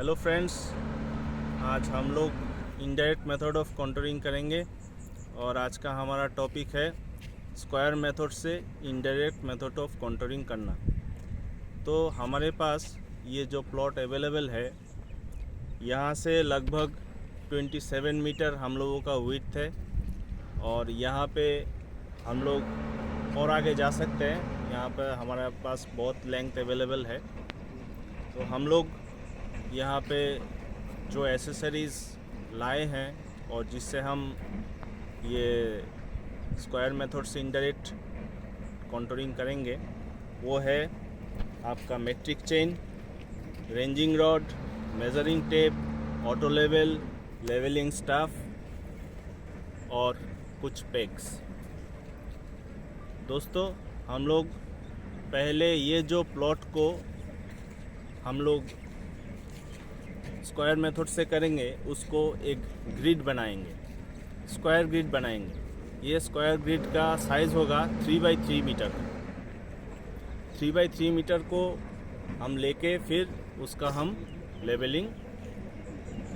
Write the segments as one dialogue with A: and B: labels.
A: Hello friends, आज हम लोग इनडायरेक्ट मेथड ऑफ कॉन्टूरिंग करेंगे और आज का हमारा टॉपिक है स्क्वायर मेथड से इनडायरेक्ट मेथड ऑफ कॉन्टूरिंग करना। तो हमारे पास ये जो प्लॉट अवेलेबल है, यहाँ से लगभग 27 मीटर हम लोगों का विड्थ है और यहाँ पे हम लोग और आगे जा सकते हैं। यहाँ पे हमारे पास बहुत लेंथ अवेलेबल है। तो हम लोग यहाँ पे जो एसेसरीज़ लाए हैं और जिससे हम ये स्क्वायर मेथड से इनडायरेक्ट कॉन्टूरिंग करेंगे, वो है आपका metric chain, ranging rod, measuring tape, auto level, levelling staff और कुछ पेग्स। दोस्तों, हम लोग पहले ये जो प्लॉट को हम लोग स्क्वायर मेथड से करेंगे, उसको एक ग्रिड बनाएंगे, स्क्वायर ग्रिड बनाएंगे। ये स्क्वायर ग्रिड का साइज़ होगा 3x3 मीटर का। 3x3 मीटर को हम लेके फिर उसका हम लेवलिंग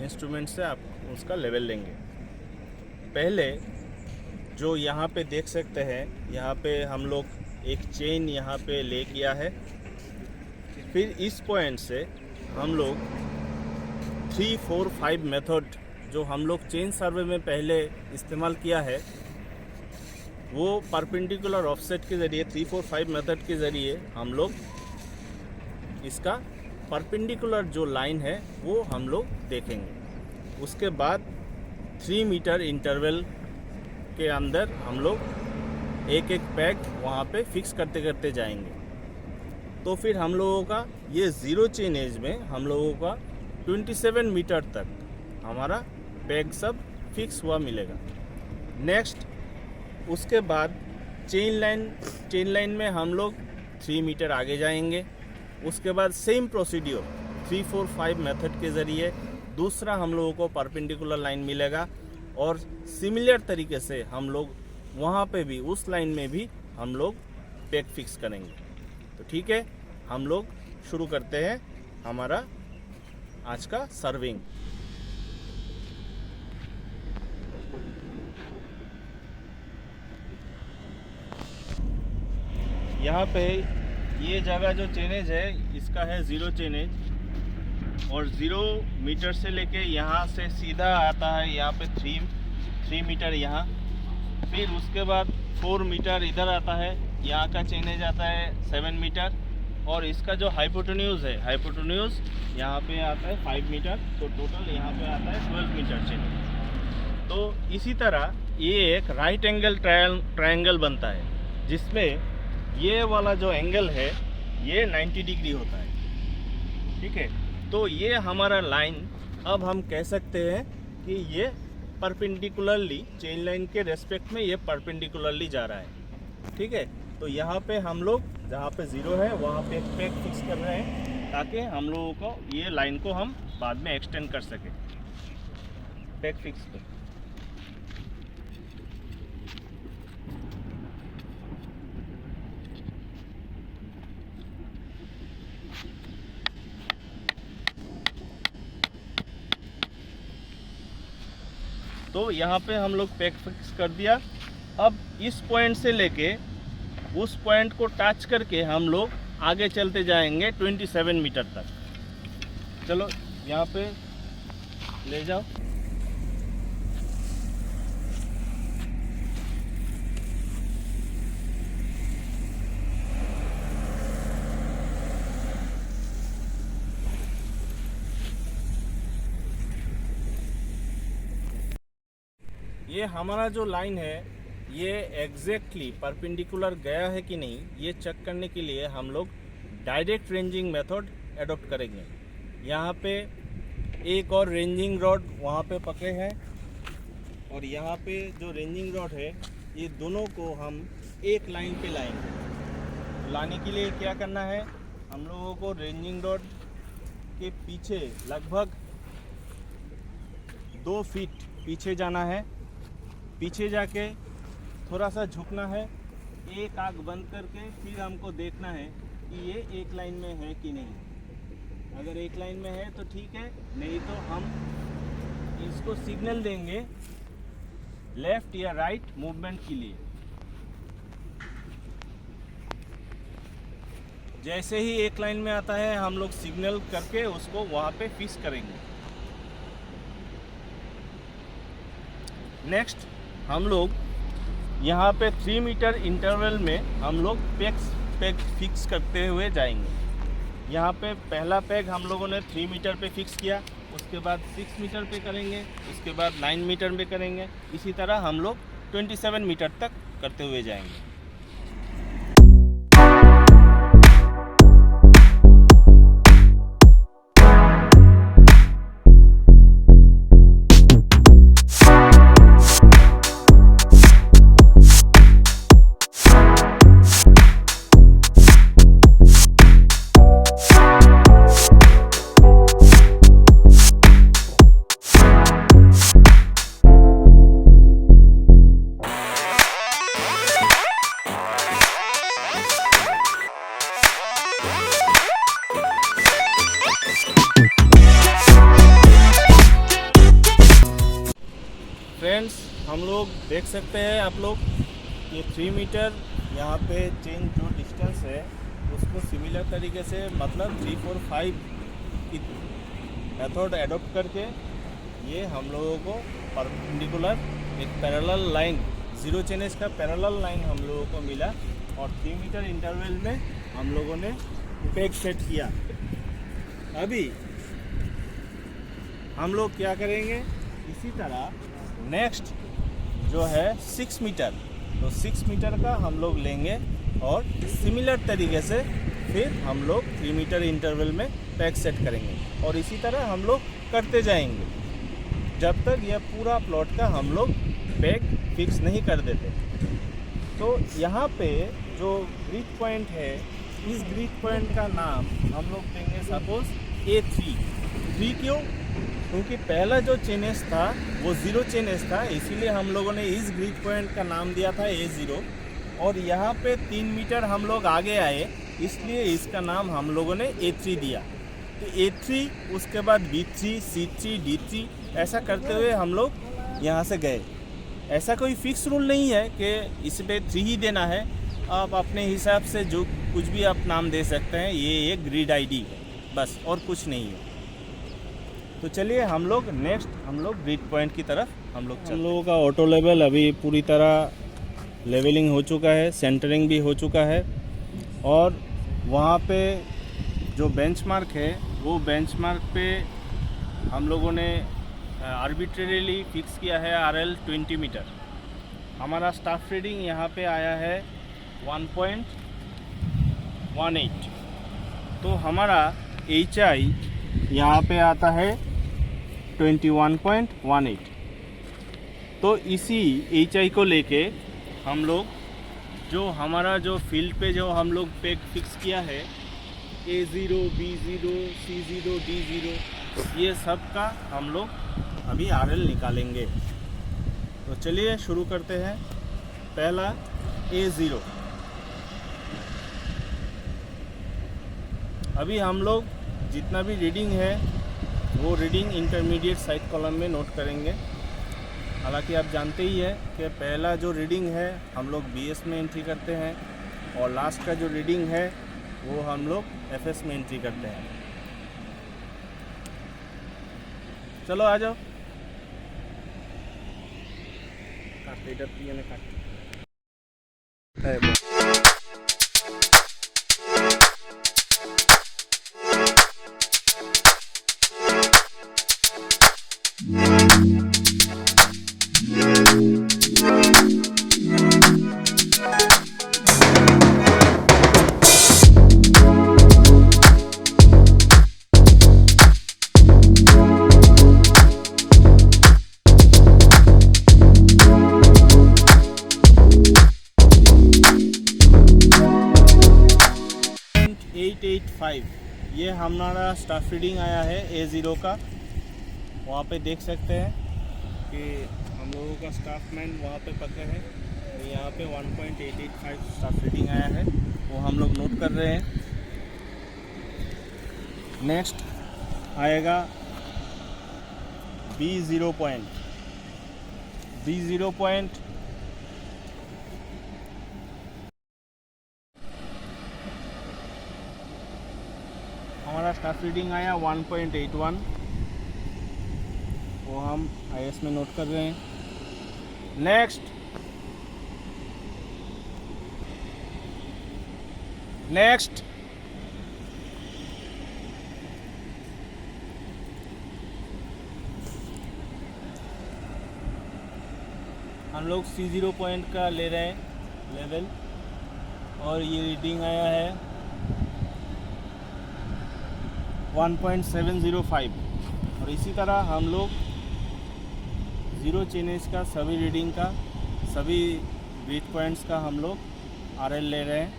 A: इंस्ट्रूमेंट से आप उसका लेवल लेंगे। पहले जो यहाँ पे देख सकते हैं, यहाँ पे हम लोग एक चेन यहाँ पे ले किया है। फिर इस पॉइंट से हम लोग 3, 4, 5 मेथड जो हम लोग चेन सर्वे में पहले इस्तेमाल किया है, वो परपेंडिकुलर ऑफसेट के ज़रिए 3, 4, 5 मेथड के ज़रिए हम लोग इसका परपेंडिकुलर जो लाइन है वो हम लोग देखेंगे। उसके बाद 3 मीटर इंटरवल के अंदर हम लोग एक एक पैक वहाँ पे फिक्स करते करते जाएंगे। तो फिर हम लोगों का ये ज़ीरो चेन एज में हम लोगों का 27 मीटर तक हमारा पैग सब फिक्स हुआ मिलेगा। नेक्स्ट, उसके बाद चेन लाइन में हम लोग 3 मीटर आगे जाएंगे। उसके बाद सेम प्रोसीड्योर 3, 4, 5 मेथड के ज़रिए दूसरा हम लोगों को परपेंडिकुलर लाइन मिलेगा और सिमिलर तरीके से हम लोग वहाँ पे भी उस लाइन में भी हम लोग पैग फिक्स करेंगे। तो ठीक है, हम लोग शुरू करते हैं हमारा आज का सर्विंग। यहाँ पे ये जगह जो चेनेज है, इसका है ज़ीरो चेनेज और 0 मीटर से लेके यहाँ से सीधा आता है यहाँ पे 3 मीटर यहाँ। फिर उसके बाद 4 मीटर इधर आता है, यहाँ का चेनेज आता है 7 मीटर और इसका जो हाइपोटेन्यूज़ है, हाइपोटेन्यूज़ यहाँ पे आता है 5 मीटर। तो टोटल यहाँ पे आता है 12 मीटर चेनेज। तो इसी तरह ये एक राइट एंगल ट्रायंगल बनता है, जिसमें ये वाला जो एंगल है ये 90 डिग्री होता है। ठीक है, तो ये हमारा लाइन अब हम कह सकते हैं कि ये परपेंडिकुलरली चेन लाइन के रेस्पेक्ट में ये परपेंडिकुलरली जा रहा है। ठीक है, तो यहाँ पे हम लोग जहाँ पे 0 है वहाँ पे एक पैग फिक्स कर रहे हैं ताकि हम लोगों को ये लाइन को हम बाद में एक्सटेंड कर सकें। पैग फिक्स कर। तो यहाँ पे हम लोग पैग फिक्स कर दिया। अब इस पॉइंट से लेके उस पॉइंट को टच करके हम लोग आगे चलते जाएंगे 27 मीटर तक। चलो यहाँ पे ले जाओ। ये हमारा जो लाइन है ये एग्जैक्टली परपेंडिकुलर गया है कि नहीं, ये चेक करने के लिए हम लोग डायरेक्ट रेंजिंग मेथड एडॉप्ट करेंगे। यहाँ पे एक और रेंजिंग रॉड वहाँ पे पकड़े हैं और यहाँ पे जो रेंजिंग रॉड है, ये दोनों को हम एक लाइन पे लाएंगे। लाने के लिए क्या करना है, हम लोगों को रेंजिंग रॉड के पीछे लगभग 2 फीट पीछे जाना है। पीछे जाके थोड़ा सा झुकना है, एक आँख बंद करके फिर हमको देखना है कि ये एक लाइन में है कि नहीं। अगर एक लाइन में है तो ठीक है, नहीं तो हम इसको सिग्नल देंगे लेफ्ट या राइट मूवमेंट के लिए। जैसे ही एक लाइन में आता है हम लोग सिग्नल करके उसको वहाँ पे फिक्स करेंगे। नेक्स्ट हम लोग यहाँ पे 3 मीटर इंटरवल में हम लोग पेग फिक्स करते हुए जाएंगे। यहाँ पे पहला पेग हम लोगों ने 3 मीटर पे फिक्स किया, उसके बाद 6 मीटर पे करेंगे, उसके बाद 9 मीटर पे करेंगे। इसी तरह हम लोग 27 मीटर तक करते हुए जाएंगे। फ्रेंड्स, हम लोग देख सकते हैं आप लोग ये 3 मीटर यहाँ पे चेंज जो डिस्टेंस है उसको सिमिलर तरीके से मतलब 3, 4, 5 की मेथड एडॉप्ट करके ये हम लोगों को परपेंडिकुलर एक पैरेलल लाइन, जीरो चेनेज का पैरेलल लाइन हम लोगों को मिला और 3 मीटर इंटरवल में हम लोगों ने पेग सेट किया। अभी हम लोग क्या करेंगे, इसी तरह नेक्स्ट जो है 6 मीटर, तो 6 मीटर का हम लोग लेंगे और सिमिलर तरीके से फिर हम लोग 3 मीटर इंटरवल में पेग सेट करेंगे और इसी तरह हम लोग करते जाएंगे जब तक यह पूरा प्लॉट का हम लोग पेग फिक्स नहीं कर देते। तो यहाँ पे जो ग्रिड पॉइंट है, इस ग्रिड पॉइंट का नाम हम लोग देंगे सपोज A3। 3 क्यों? क्योंकि पहला जो चेनेज था वो जीरो चेनेज था, इसीलिए हम लोगों ने इस ग्रिड पॉइंट का नाम दिया था A0। और यहाँ पे 3 मीटर हम लोग आगे आए, इसलिए इसका नाम हम लोगों ने A3 दिया। तो A3, उसके बाद B3, C3, D3 ऐसा करते हुए हम लोग यहाँ से गए। ऐसा कोई फिक्स रूल नहीं है कि इस पे 3 ही देना है, आप अपने हिसाब से जो कुछ भी आप नाम दे सकते हैं। ये एक ग्रिड आईडी है बस, और कुछ नहीं है। तो चलिए हम लोग नेक्स्ट हम लोग ग्रिड पॉइंट की तरफ हम लोगों का ऑटो लेवल अभी पूरी तरह लेवलिंग हो चुका है, सेंटरिंग भी हो चुका है और वहाँ पे जो बेंचमार्क है वो बेंचमार्क पे हम लोगों ने आर्बिट्रेरीली फिक्स किया है RL 20 मीटर। हमारा स्टाफ रीडिंग यहाँ पे आया है 1.18। तो हमारा HI यहाँ पे आता है 21.18। तो इसी HI को लेके हम लोग जो हमारा जो फील्ड पे जो हम लोग पेग फिक्स किया है A0, B0, C0, D0, ये सब का हम लोग अभी RL निकालेंगे। तो चलिए शुरू करते हैं। पहला A0। अभी हम लोग जितना भी रीडिंग है वो रीडिंग इंटरमीडिएट साइड कॉलम में नोट करेंगे। हालांकि आप जानते ही है कि पहला जो रीडिंग है हम लोग BS में एंट्री करते हैं और लास्ट का जो रीडिंग है वो हम लोग FS में एंट्री करते हैं। चलो आ जाओ। ये हमारा स्टाफ रीडिंग आया है A0 का। वहाँ पे देख सकते हैं कि हम लोगों का स्टाफ मैन वहाँ पे पकड़े हैं। तो यहाँ पे 1.885 स्टाफ रीडिंग आया है, वो हम लोग नोट कर रहे हैं। नेक्स्ट आएगा B0 पॉइंट। B0 पॉइंट हमारा स्टाफ रीडिंग आया 1.81, वो हम IS में नोट कर रहे हैं। नेक्स्ट हम लोग C0 पॉइंट का ले रहे हैं लेवल, और ये रीडिंग आया है 1.705। और इसी तरह हम लोग ज़ीरो चेनेज का सभी रीडिंग का, सभी ब्रीथ पॉइंट्स का हम लोग RL ले रहे हैं।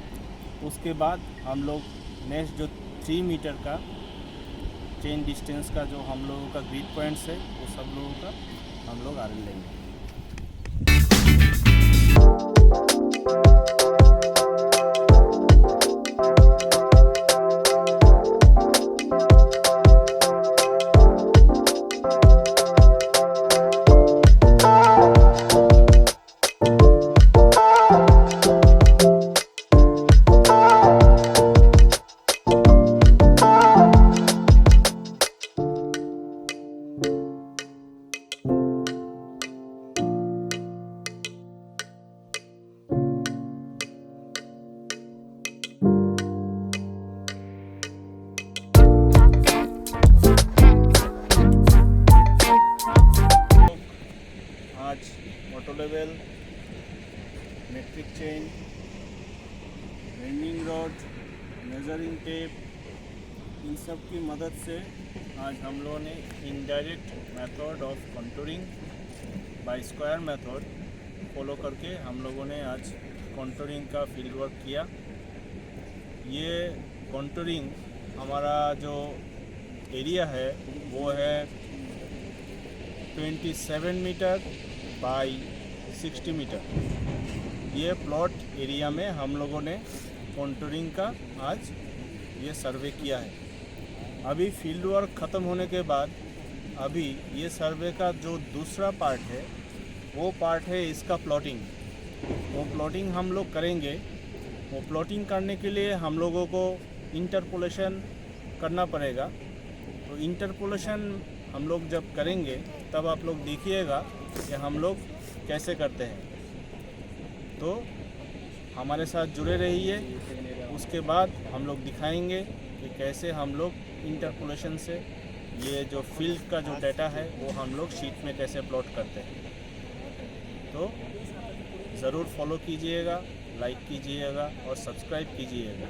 A: उसके बाद हम लोग नेक्स्ट जो 3 मीटर का चेन डिस्टेंस का जो हम लोगों का ग्रिड पॉइंट्स है, वो सब लोगों का हम लोग RL लेंगे। आज auto level, metric chain, bending rod, measuring tape, इन सब की मदद से आज हम लोगों ने indirect method of contouring by square method follow करके हम लोगों ने आज कॉन्टूरिंग का फील्ड वर्क किया। ये कॉन्टूरिंग हमारा जो एरिया है वो है 27 मीटर बाय 60 मीटर। ये प्लॉट एरिया में हम लोगों ने कॉन्टूरिंग का आज ये सर्वे किया है। अभी फील्ड वर्क ख़त्म होने के बाद अभी ये सर्वे का जो दूसरा पार्ट है, वो पार्ट है इसका प्लॉटिंग। वो प्लॉटिंग हम लोग करेंगे। वो प्लॉटिंग करने के लिए हम लोगों को इंटरपोलेशन करना पड़ेगा। तो इंटरपोलेशन हम लोग जब करेंगे तब आप लोग देखिएगा कि हम लोग कैसे करते हैं। तो हमारे साथ जुड़े रहिए। उसके बाद हम लोग दिखाएंगे कि कैसे हम लोग इंटरपोलेशन से ये जो फील्ड का जो डाटा है वो हम लोग शीट में कैसे प्लॉट करते हैं। तो ज़रूर फॉलो कीजिएगा, लाइक कीजिएगा और सब्सक्राइब कीजिएगा।